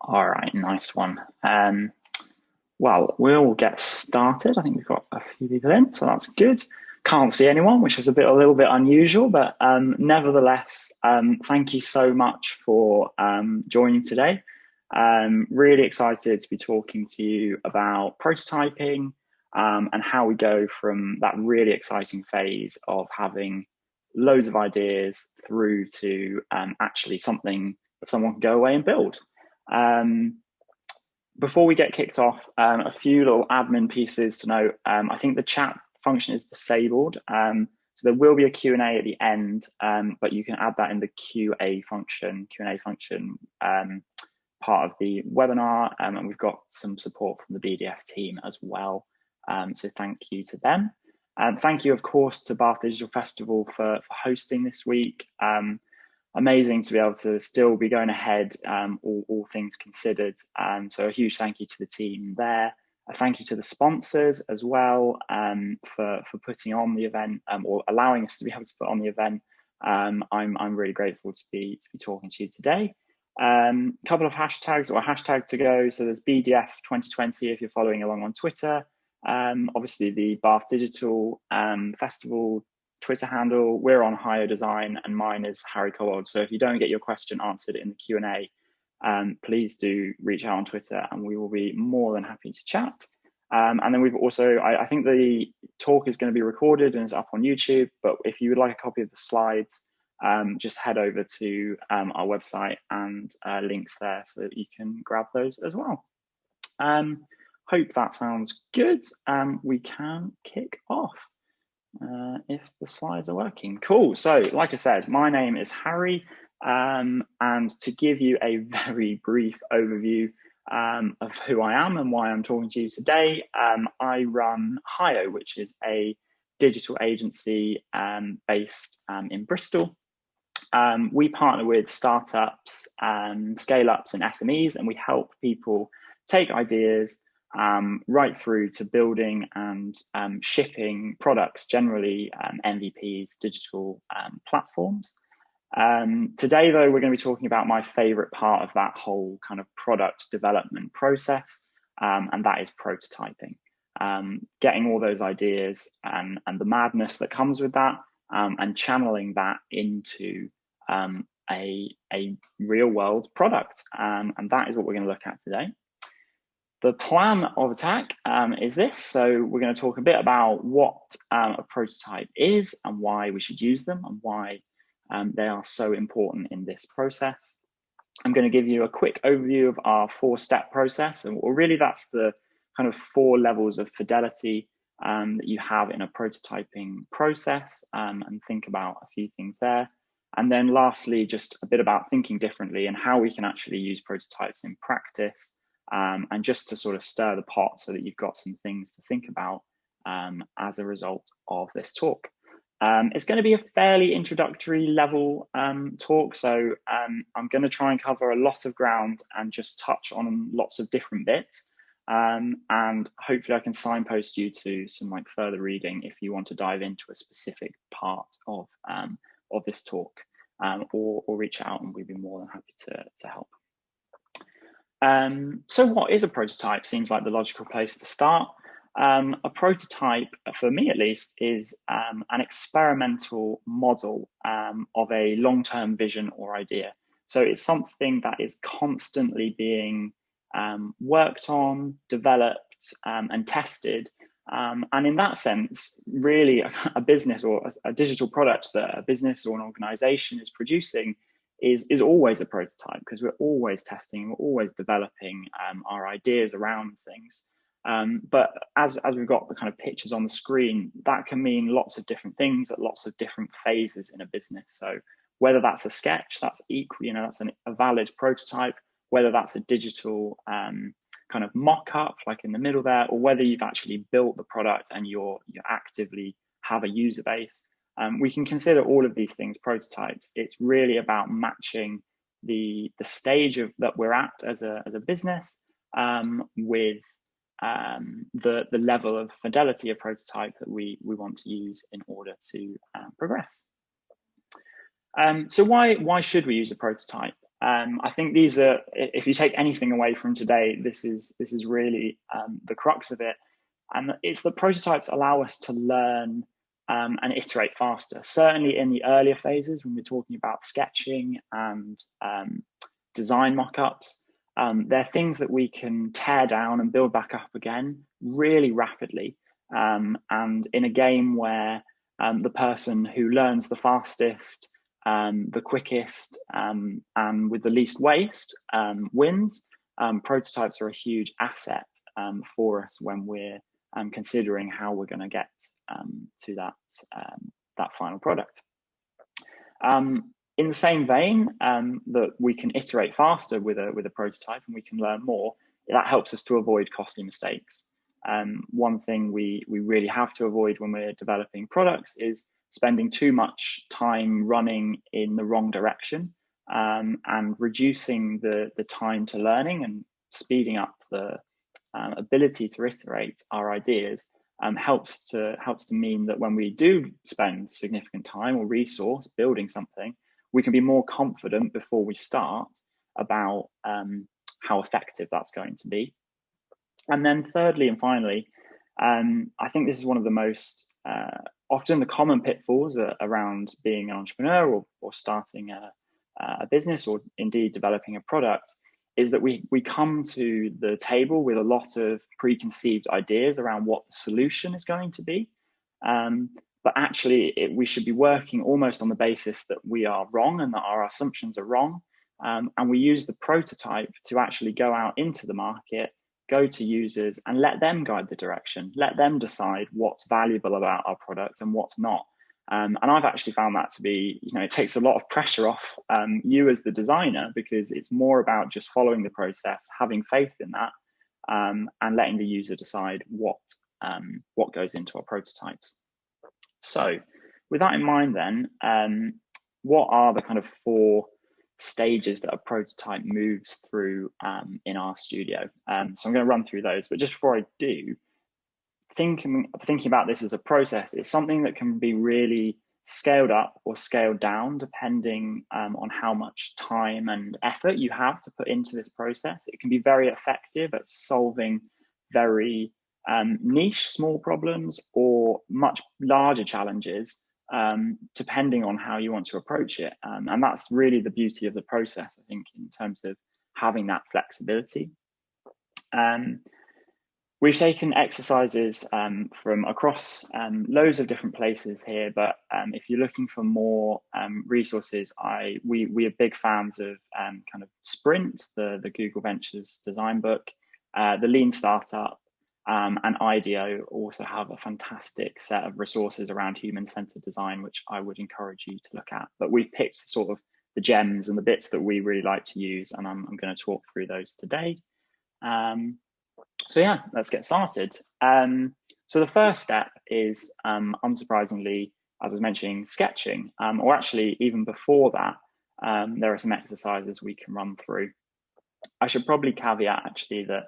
All right, nice one. Well, we'll get started. I think we've got a few people in, so that's good. Can't see anyone, which is a little bit unusual, but nevertheless, thank you so much for joining today. Really excited to be talking to you about prototyping and how we go from that really exciting phase of having loads of ideas through to actually something that someone can go away and build. Before we get kicked off, a few little admin pieces to note. I think the chat function is disabled, so there will be a Q&A at the end, but you can add that in the Q&A function part of the webinar, and we've got some support from the BDF team as well. So thank you to them. Thank you, of course, to Bath Digital Festival for hosting this week. Amazing to be able to still be going ahead, all things considered. So a huge thank you to the team there. A thank you to the sponsors as well for putting on the event or allowing us to be able to put on the event. I'm really grateful to be talking to you today. Couple of hashtags or a hashtag to go. So there's BDF 2020 if you're following along on Twitter. Obviously the Bath Digital Festival Twitter handle, we're on Higher Design, and mine is Harry Cobbold. So if you don't get your question answered in the Q&A, please do reach out on Twitter and we will be more than happy to chat. And then we've also, I think the talk is going to be recorded and is up on YouTube, but if you would like a copy of the slides, just head over to our website and links there so that you can grab those as well. Hope that sounds good. We can kick off. If the slides are working. Cool. So like I said, my name is Harry, and to give you a very brief overview of who I am and why I'm talking to you today, I run Hio, which is a digital agency based in Bristol. We partner with startups, scale-ups and SMEs, and we help people take ideas right through to building and shipping products, generally MVPs, digital platforms. Today, though, we're going to be talking about my favorite part of that whole kind of product development process, and that is prototyping. Getting all those ideas and the madness that comes with that, and channeling that into a real world product. And that is what we're going to look at today. The plan of attack is this. So we're going to talk a bit about what a prototype is and why we should use them and why they are so important in this process. I'm going to give you a quick overview of our 4-step process. And really that's the kind of 4 levels of fidelity that you have in a prototyping process, and think about a few things there. And then lastly, just a bit about thinking differently and how we can actually use prototypes in practice. And just to sort of stir the pot so that you've got some things to think about as a result of this talk. It's going to be a fairly introductory level talk, so I'm going to try and cover a lot of ground and just touch on lots of different bits. And hopefully I can signpost you to some like further reading if you want to dive into a specific part of this talk, or reach out and we'd be more than happy to help. So what is a prototype? Seems like the logical place to start. A prototype, for me at least, is an experimental model of a long-term vision or idea. So it's something that is constantly being worked on, developed, and tested. And in that sense, really a business or a digital product that a business or an organization is producing is always a prototype, because we're always testing, we're always developing our ideas around things. But as we've got the kind of pictures on the screen, that can mean lots of different things at lots of different phases in a business. So whether that's a sketch, that's equal, that's a valid prototype, whether that's a digital kind of mock-up like in the middle there, or whether you've actually built the product and you actively have a user base. We can consider all of these things prototypes. It's really about matching the stage that we're at as a business with the level of fidelity of prototype that we want to use in order to progress. So why should we use a prototype? I think these are, if you take anything away from today, this is really the crux of it. And it's that prototypes allow us to learn and iterate faster. Certainly in the earlier phases, when we're talking about sketching and design mockups, they're things that we can tear down and build back up again really rapidly. And in a game where the person who learns the fastest, the quickest, and with the least waste wins, prototypes are a huge asset for us when we're considering how we're going to get to that final product. In the same vein, that we can iterate faster with a prototype and we can learn more, that helps us to avoid costly mistakes. One thing we really have to avoid when we're developing products is spending too much time running in the wrong direction, and reducing the time to learning and speeding up the ability to iterate our ideas helps to mean that when we do spend significant time or resource building something, we can be more confident before we start about how effective that's going to be. And then thirdly and finally, I think this is one of the most often the common pitfalls around being an entrepreneur or starting a business, or indeed developing a product, is that we come to the table with a lot of preconceived ideas around what the solution is going to be. But actually, we should be working almost on the basis that we are wrong and that our assumptions are wrong. And we use the prototype to actually go out into the market, go to users and let them guide the direction, let them decide what's valuable about our product and what's not. And I've actually found that to be, it takes a lot of pressure off you as the designer, because it's more about just following the process, having faith in that, and letting the user decide what goes into our prototypes. So with that in mind then, what are the kind of 4 stages that a prototype moves through in our studio? So I'm going to run through those, but just before I do, thinking about this as a process, it's something that can be really scaled up or scaled down depending on how much time and effort you have to put into this process. It can be very effective at solving very niche small problems or much larger challenges, depending on how you want to approach it. And that's really the beauty of the process, I think, in terms of having that flexibility. We've taken exercises from across loads of different places here, but if you're looking for more resources, we are big fans of kind of Sprint, the Google Ventures design book, the Lean Startup, and IDEO also have a fantastic set of resources around human-centered design, which I would encourage you to look at. But we've picked sort of the gems and the bits that we really like to use, and I'm going to talk through those today. So yeah, let's get started. So the first step is, unsurprisingly, as I was mentioning, sketching, or actually even before that, there are some exercises we can run through. I should probably caveat actually that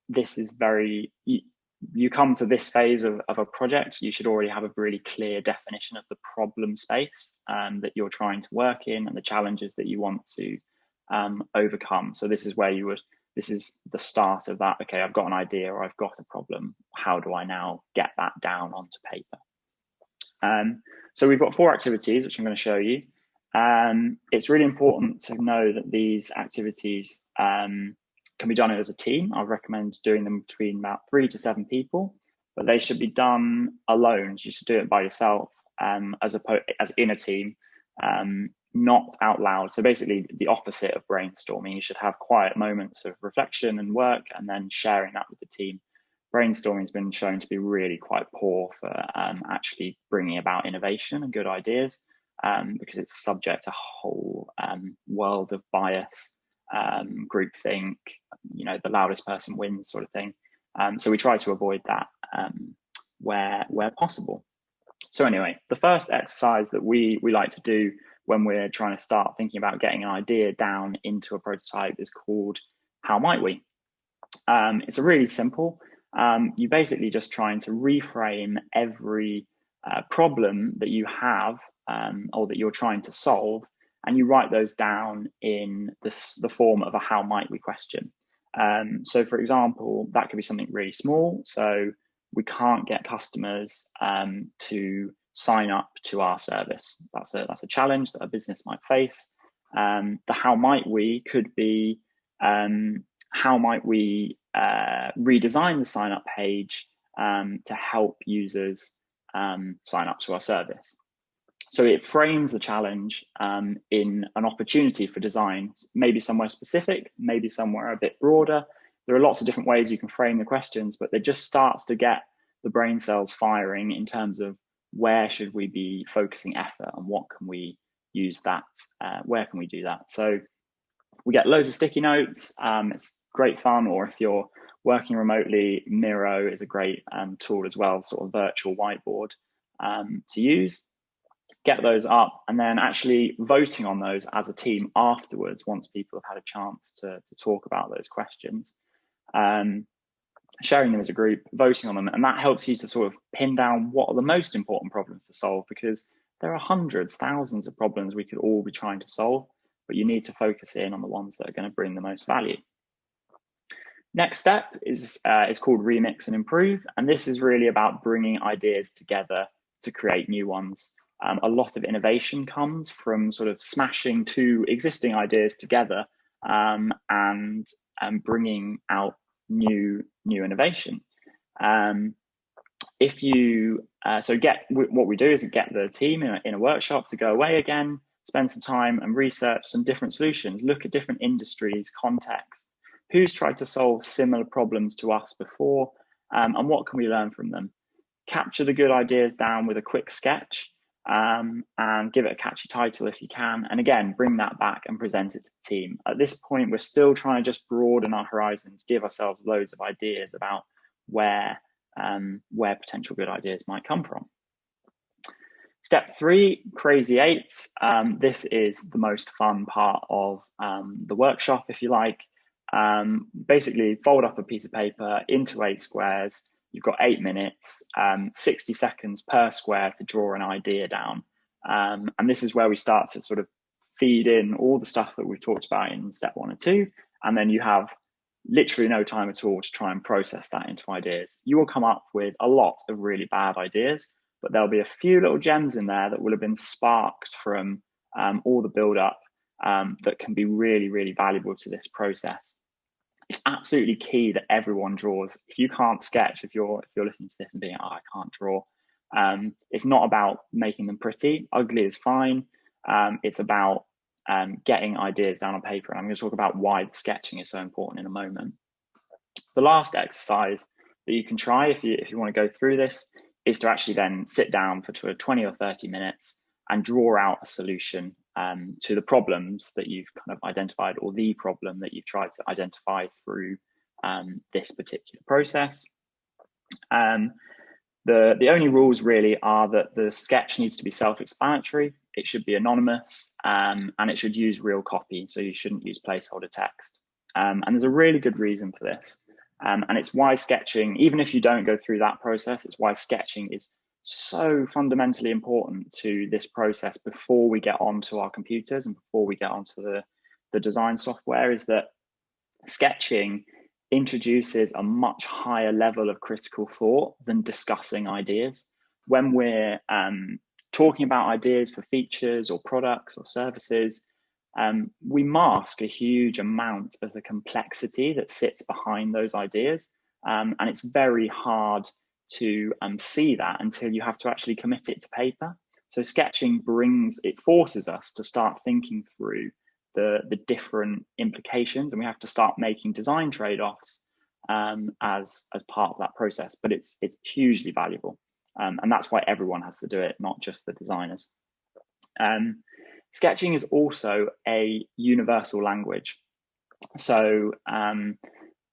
this is you come to this phase of a project, you should already have a really clear definition of the problem space that you're trying to work in and the challenges that you want to overcome. So this is where this is the start of that. Okay, I've got an idea or I've got a problem. How do I now get that down onto paper? So we've got 4 activities, which I'm going to show you. It's really important to know that these activities can be done as a team. I recommend doing them between about 3 to 7 people, but they should be done alone. You should do it by yourself, as in a team, not out loud. So basically the opposite of brainstorming. You should have quiet moments of reflection and work and then sharing that with the team. Brainstorming has been shown to be really quite poor for actually bringing about innovation and good ideas, because it's subject to a whole world of bias, groupthink, the loudest person wins sort of thing. So we try to avoid that where possible. So anyway, the first exercise that we like to do when we're trying to start thinking about getting an idea down into a prototype is called How Might We? It's a really simple. You're basically just trying to reframe every problem that you have or that you're trying to solve and you write those down in the form of a how might we question. So for example, that could be something really small. So we can't get customers to sign up to our service. That's a challenge that a business might face. The how might we could be, how might we redesign the sign up page to help users sign up to our service. So it frames the challenge in an opportunity for design, maybe somewhere specific, maybe somewhere a bit broader. There are lots of different ways you can frame the questions, but it just starts to get the brain cells firing in terms of where should we be focusing effort and what can we use that, where can we do that? So we get loads of sticky notes. It's great fun, or if you're working remotely, Miro is a great tool as well, sort of virtual whiteboard to use. Get those up, and then actually voting on those as a team afterwards, once people have had a chance to talk about those questions, sharing them as a group, voting on them, and that helps you to sort of pin down what are the most important problems to solve, because there are hundreds, thousands of problems we could all be trying to solve, but you need to focus in on the ones that are going to bring the most value. Next step is called Remix and Improve, and this is really about bringing ideas together to create new ones. A lot of innovation comes from sort of smashing two existing ideas together and bringing out new innovation. What we do is get the team in a workshop to go away again, spend some time and research some different solutions, look at different industries, contexts, who's tried to solve similar problems to us before, and what can we learn from them. Capture the good ideas down with a quick sketch, and give it a catchy title if you can, and again bring that back and present it to the team. At this point, we're still trying to just broaden our horizons, give ourselves loads of ideas about where potential good ideas might come from. Step 3, Crazy Eights. This is the most fun part of the workshop, if you like. Basically, fold up a piece of paper into 8 squares. You've got 8 minutes, 60 seconds per square to draw an idea down. And this is where we start to sort of feed in all the stuff that we've talked about in step 1 and 2. And then you have literally no time at all to try and process that into ideas. You will come up with a lot of really bad ideas, but there'll be a few little gems in there that will have been sparked from all the build up that can be really, really valuable to this process. It's absolutely key that everyone draws. If you can't sketch, if you're listening to this and being, I can't draw, it's not about making them pretty. Ugly is fine. It's about getting ideas down on paper. And I'm going to talk about why the sketching is so important in a moment. The last exercise that you can try if you want to go through this is to actually then sit down for 20 or 30 minutes and draw out a solution to the problems that you've kind of identified, or the problem that you've tried to identify through this particular process. The only rules really are that the sketch needs to be self-explanatory, it should be anonymous, and it should use real copy, so you shouldn't use placeholder text. And there's a really good reason for this. And it's why sketching, even if you don't go through that process, it's why sketching is so fundamentally important to this process before we get onto our computers and before we get onto the design software, is that sketching introduces a much higher level of critical thought than discussing ideas. When we're talking about ideas for features or products or services, we mask a huge amount of the complexity that sits behind those ideas. And it's very hard to see that until you have to actually commit it to paper. So sketching forces us to start thinking through the different implications, and we have to start making design trade-offs as part of that process. But it's hugely valuable, and that's why everyone has to do it, not just the designers. Sketching is also a universal language, so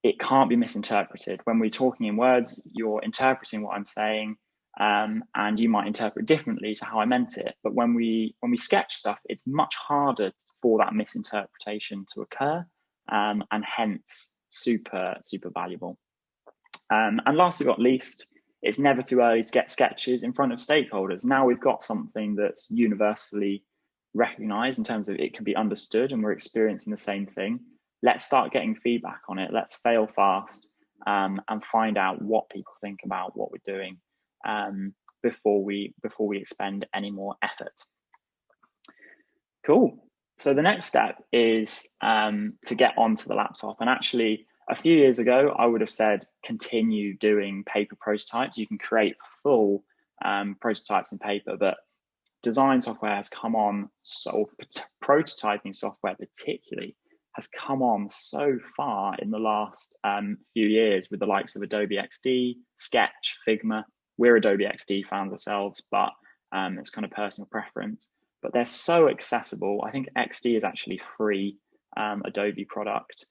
it can't be misinterpreted. When we're talking in words, you're interpreting what I'm saying, and you might interpret differently to how I meant it. But when we sketch stuff, it's much harder for that misinterpretation to occur, and hence super valuable. And lastly but not least, it's never too early to get sketches in front of stakeholders. Now we've got something that's universally recognized in terms of it can be understood and we're experiencing the same thing, let's start getting feedback on it. Let's fail fast and find out what people think about what we're doing before we expend any more effort. Cool. So the next step is to get onto the laptop. And actually, a few years ago, I would have said continue doing paper prototypes. You can create full prototypes in paper, but design software has come on, so prototyping software particularly has come on so far in the last few years with the likes of Adobe XD, Sketch, Figma. We're Adobe XD fans ourselves, but it's kind of personal preference. But they're so accessible. I think XD is actually free Adobe product.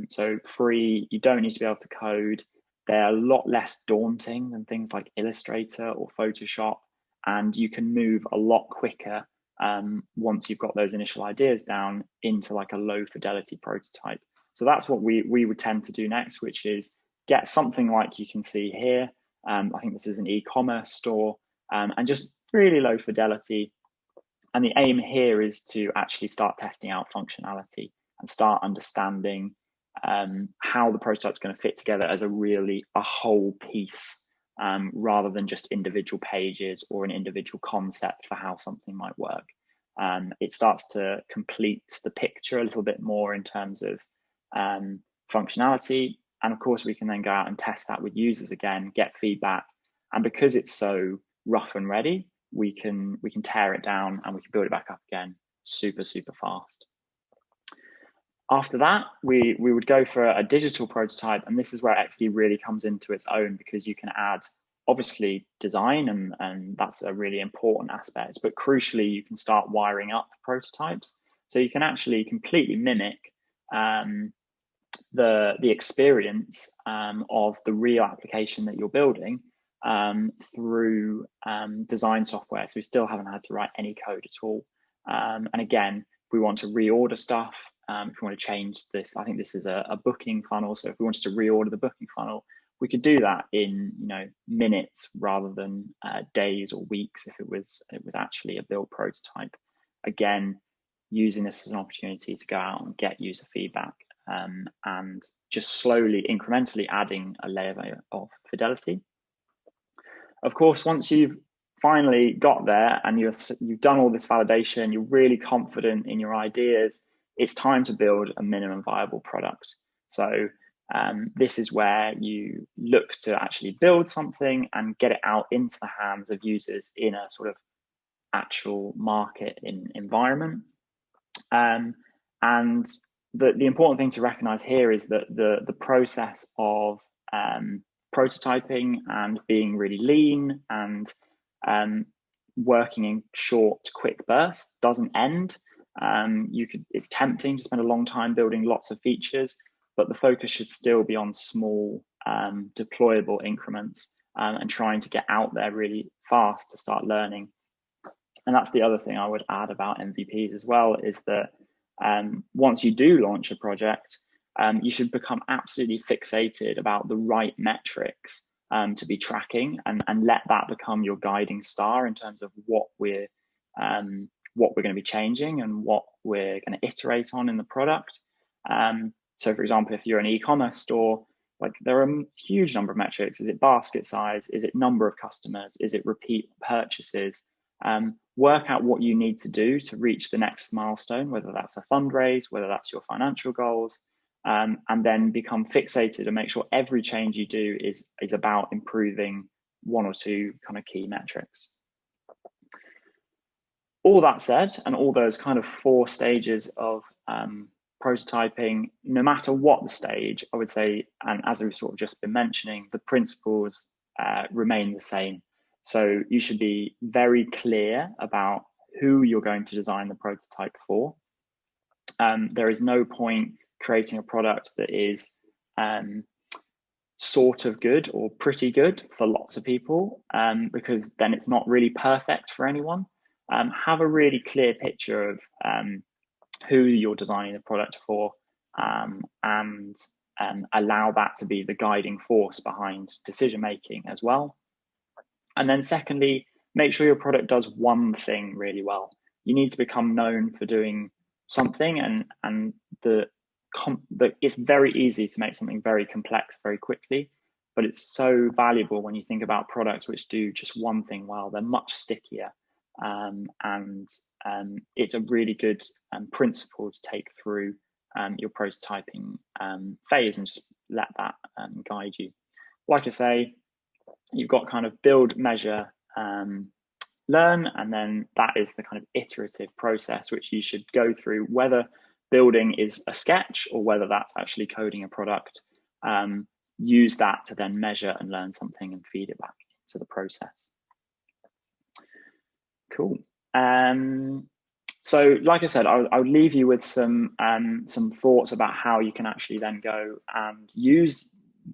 So free, you don't need to be able to code. They're a lot less daunting than things like Illustrator or Photoshop. And you can move a lot quicker once you've got those initial ideas down into like a low fidelity prototype. So that's what we would tend to do next, which is get something like you can see here. I think this is an e-commerce store and just really low fidelity. And the aim here is to actually start testing out functionality and start understanding how the prototype is going to fit together as a whole piece, rather than just individual pages or an individual concept for how something might work. It starts to complete the picture a little bit more in terms of functionality. And of course, we can then go out and test that with users again, get feedback. And because it's so rough and ready, we can tear it down and we can build it back up again super, super fast. After that, we would go for a digital prototype, and this is where XD really comes into its own, because you can add obviously design and that's a really important aspect, but crucially you can start wiring up prototypes. So you can actually completely mimic the experience of the real application that you're building through design software. So we still haven't had to write any code at all. And again, if we want to reorder stuff, if we want to change this, I think this is a booking funnel. So if we wanted to reorder the booking funnel, we could do that in minutes rather than days or weeks if it was actually a build prototype. Again, using this as an opportunity to go out and get user feedback and just slowly, incrementally adding a layer of fidelity. Of course, once you've finally got there and you've done all this validation, you're really confident in your ideas, it's time to build a minimum viable product. So this is where you look to actually build something and get it out into the hands of users in a sort of actual market environment. And the important thing to recognize here is that the process of prototyping and being really lean and working in short, quick bursts doesn't end. It's tempting to spend a long time building lots of features, but the focus should still be on small deployable increments and trying to get out there really fast to start learning. And that's the other thing I would add about MVPs as well, is that once you do launch a project, you should become absolutely fixated about the right metrics to be tracking and let that become your guiding star in terms of what we're going to be changing and what we're going to iterate on in the product. So for example, if you're an e-commerce store, like there are a huge number of metrics. Is it basket size? Is it number of customers? Is it repeat purchases? Work out what you need to do to reach the next milestone, whether that's a fundraise, whether that's your financial goals, and then become fixated and make sure every change you do is about improving one or two kind of key metrics. All that said, and all those kind of 4 stages of prototyping, no matter what the stage, I would say, and as we've sort of just been mentioning, the principles remain the same. So you should be very clear about who you're going to design the prototype for. There is no point creating a product that is sort of good or pretty good for lots of people, because then it's not really perfect for anyone. Have a really clear picture of who you're designing the product for, and allow that to be the guiding force behind decision making as well. And then secondly, make sure your product does one thing really well. you need to become known for doing something, and it's very easy to make something very complex very quickly, but it's so valuable when you think about products which do just one thing well. They're much stickier, and it's a really good principle to take through your prototyping phase, and just let that guide you. Like I say, you've got kind of build, measure, learn, and then that is the kind of iterative process which you should go through, whether building is a sketch or whether that's actually coding a product. Use that to then measure and learn something and feed it back into the process. Cool. So like I said, I'll leave you with some thoughts about how you can actually then go and use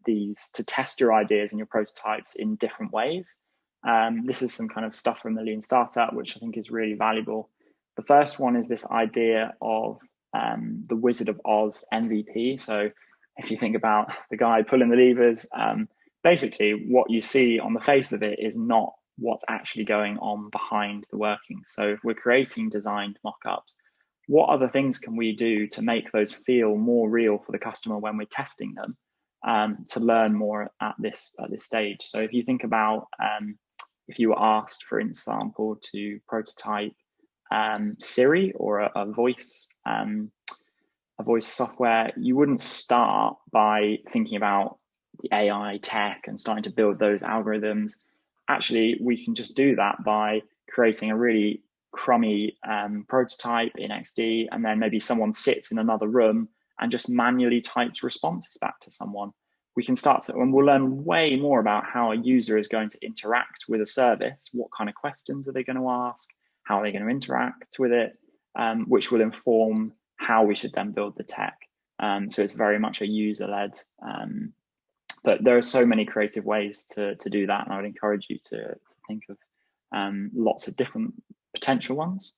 these to test your ideas and your prototypes in different ways. This is some kind of stuff from the Lean Startup, which I think is really valuable. The first one is this idea of the Wizard of Oz MVP. So if you think about the guy pulling the levers, basically what you see on the face of it is not what's actually going on behind the workings. So if we're creating designed mock-ups, what other things can we do to make those feel more real for the customer when we're testing them, to learn more at this stage? So if you think about if you were asked, for example, to prototype Siri or a voice software, you wouldn't start by thinking about the AI tech and starting to build those algorithms. Actually, we can just do that by creating a really crummy prototype in XD, and then maybe someone sits in another room and just manually types responses back to someone. We can start to, and we'll learn way more about how a user is going to interact with a service. What kind of questions are they going to ask? How are they going to interact with it? Which will inform how we should then build the tech. So it's very much a user-led, but there are so many creative ways to do that, and I would encourage you to think of lots of different potential ones.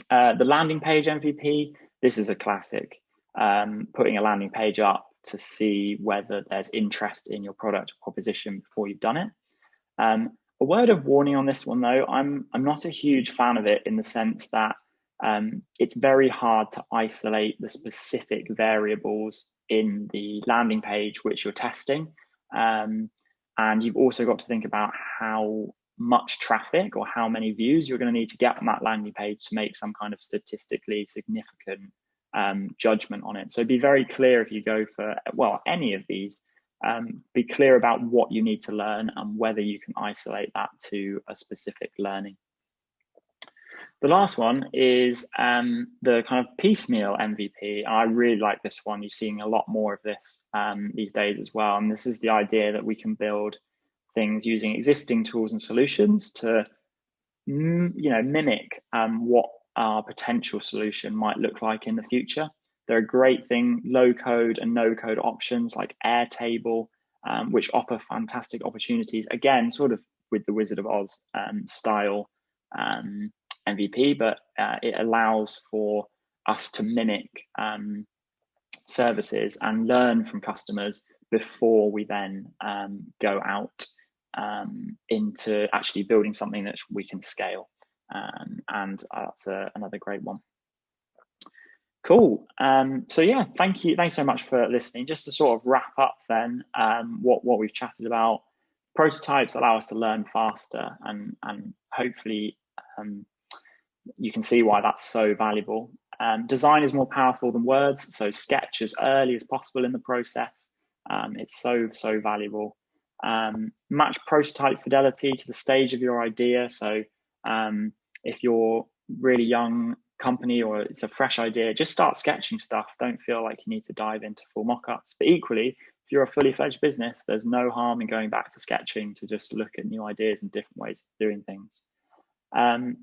The landing page MVP, this is a classic. Putting a landing page up to see whether there's interest in your product or proposition before you've done it. A word of warning on this one though, I'm not a huge fan of it, in the sense that it's very hard to isolate the specific variables in the landing page which you're testing. And you've also got to think about how much traffic or how many views you're going to need to get on that landing page to make some kind of statistically significant judgment on it. So be very clear if you go for, well, any of these, be clear about what you need to learn and whether you can isolate that to a specific learning. The last one is the kind of piecemeal MVP. I really like this one. You're seeing a lot more of this these days as well. And this is the idea that we can build things using existing tools and solutions to, mimic what our potential solution might look like in the future. There are great low code and no code options like Airtable, which offer fantastic opportunities. Again, sort of with the Wizard of Oz style MVP, but it allows for us to mimic services and learn from customers before we then go out into actually building something that we can scale. And that's another great one. Cool. So yeah, thank you. Thanks so much for listening. Just to sort of wrap up then, what we've chatted about, prototypes allow us to learn faster, and hopefully you can see why that's so valuable. Design is more powerful than words, so sketch as early as possible in the process. It's so valuable. Match prototype fidelity to the stage of your idea. So if you're really young company or it's a fresh idea, just start sketching stuff. Don't feel like you need to dive into full mock-ups. But equally, if you're a fully fledged business, there's no harm in going back to sketching to just look at new ideas and different ways of doing things.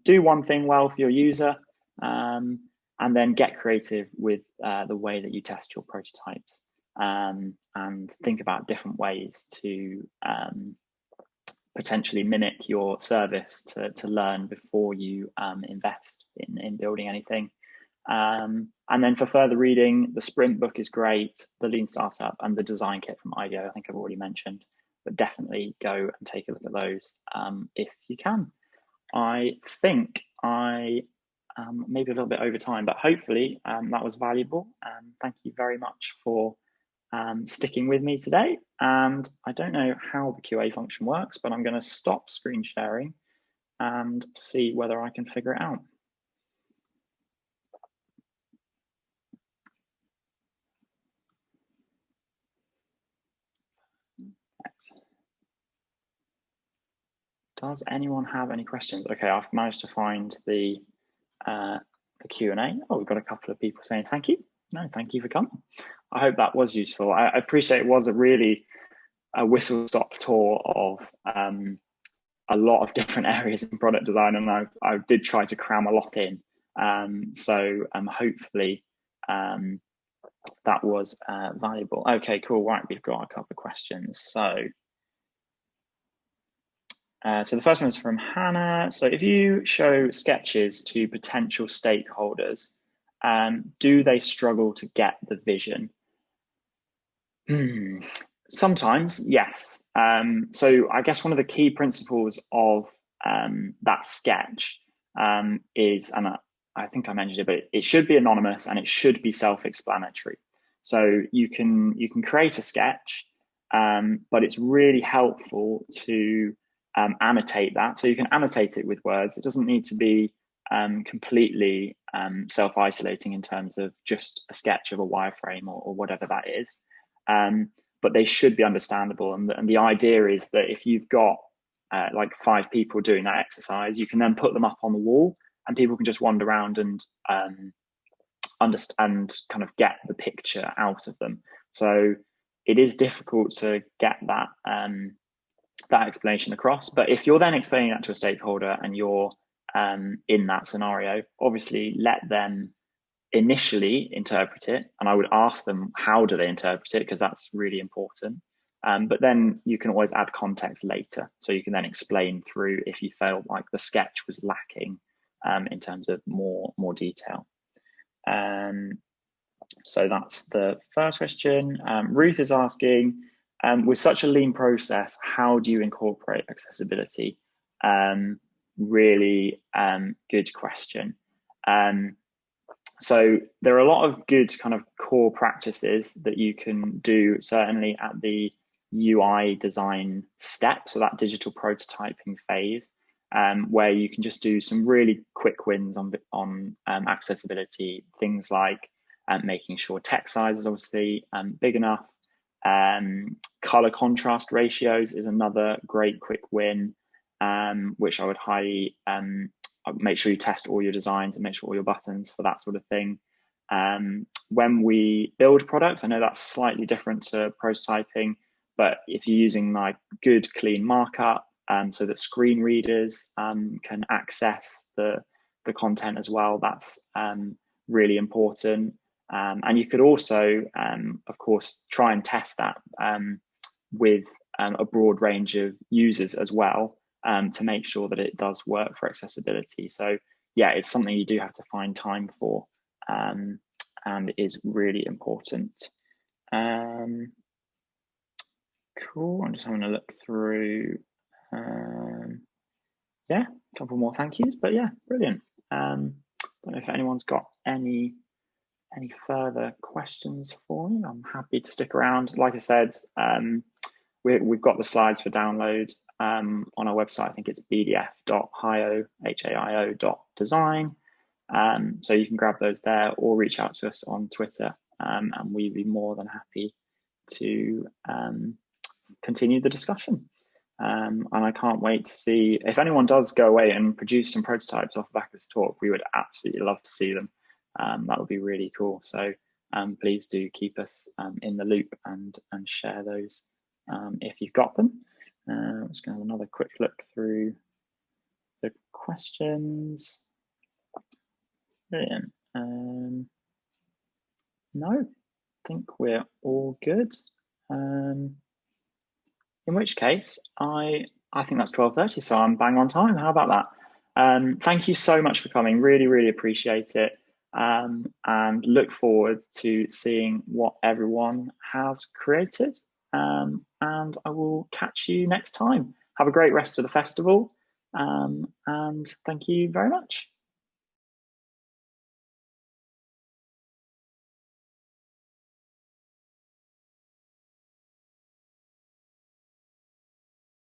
Do one thing well for your user, and then get creative with the way that you test your prototypes, and think about different ways to potentially mimic your service to learn before you invest in building anything. And then for further reading, the Sprint book is great, the Lean Startup, and the Design Kit from IDEO, I think I've already mentioned, but definitely go and take a look at those if you can. I think I maybe a little bit over time, but hopefully that was valuable. Thank you very much for sticking with me today. And I don't know how the QA function works, but I'm going to stop screen sharing and see whether I can figure it out. Does anyone have any questions? Okay, I've managed to find the Q&A. Oh, we've got a couple of people saying thank you. No, thank you for coming. I hope that was useful. I appreciate it was a whistle-stop tour of a lot of different areas in product design, and I did try to cram a lot in. So hopefully that was valuable. Okay, cool. Right, we've got a couple of questions. So the first one is from Hannah. So if you show sketches to potential stakeholders, do they struggle to get the vision? Sometimes, yes. So I guess one of the key principles of that sketch is, and I think I mentioned it, but it should be anonymous and it should be self-explanatory. So you can create a sketch, but it's really helpful to annotate that. So you can annotate it with words. It doesn't need to be completely self-isolating in terms of just a sketch of a wireframe or whatever that is. But they should be understandable. And the idea is that if you've got like 5 people doing that exercise, you can then put them up on the wall and people can just wander around and understand, kind of get the picture out of them. So it is difficult to get that that explanation across. But if you're then explaining that to a stakeholder and you're in that scenario, obviously let them initially interpret it, and I would ask them how do they interpret it, because that's really important. But then you can always add context later, so you can then explain through if you felt like the sketch was lacking in terms of more detail. So that's the first question. Ruth is asking, with such a lean process, how do you incorporate accessibility? Really good question. So there are a lot of good kind of core practices that you can do, certainly at the UI design step, so that digital prototyping phase, where you can just do some really quick wins on accessibility, things like making sure text size is obviously big enough. Color contrast ratios is another great quick win, which I would highly make sure you test all your designs and make sure all your buttons for that sort of thing. When we build products, I know that's slightly different to prototyping, but if you're using like good clean markup so that screen readers can access the content as well, that's really important. And you could also, of course, try and test that with a broad range of users as well, to make sure that it does work for accessibility. So yeah, it's something you do have to find time for, and is really important. Cool, I'm just having a look through. Yeah, a couple more thank yous, but yeah, brilliant. Don't know if anyone's got any further questions for me. I'm happy to stick around. Like I said, we've got the slides for download on our website. I think it's bdf.haio.design. So you can grab those there or reach out to us on Twitter, and we'd be more than happy to continue the discussion. And I can't wait to see if anyone does go away and produce some prototypes off the back of this talk. We would absolutely love to see them. That would be really cool. So please do keep us in the loop and share those if you've got them. I'm just going to have another quick look through the questions. Brilliant. No, I think we're all good. In which case, I think that's 12:30, so I'm bang on time. How about that? Thank you so much for coming. Really, really appreciate it. And look forward to seeing what everyone has created. And I will catch you next time. Have a great rest of the festival. And thank you very much.